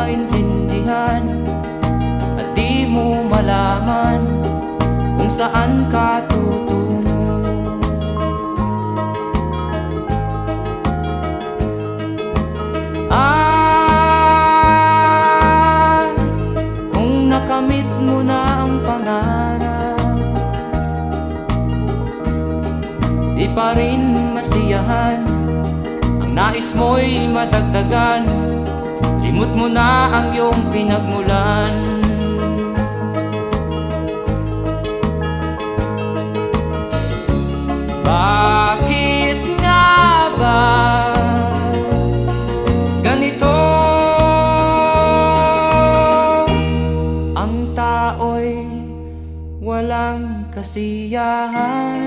maintindihan at di mo malaman kung saan ka tutungo. Kung nakamit mo na ang pangarap, di pa rin masiyahan, ang nais mo'y madagdagan, limot mo na ang iyong pinagmulan. Bakit nga ba ganito? Ang tao'y walang kasiyahan.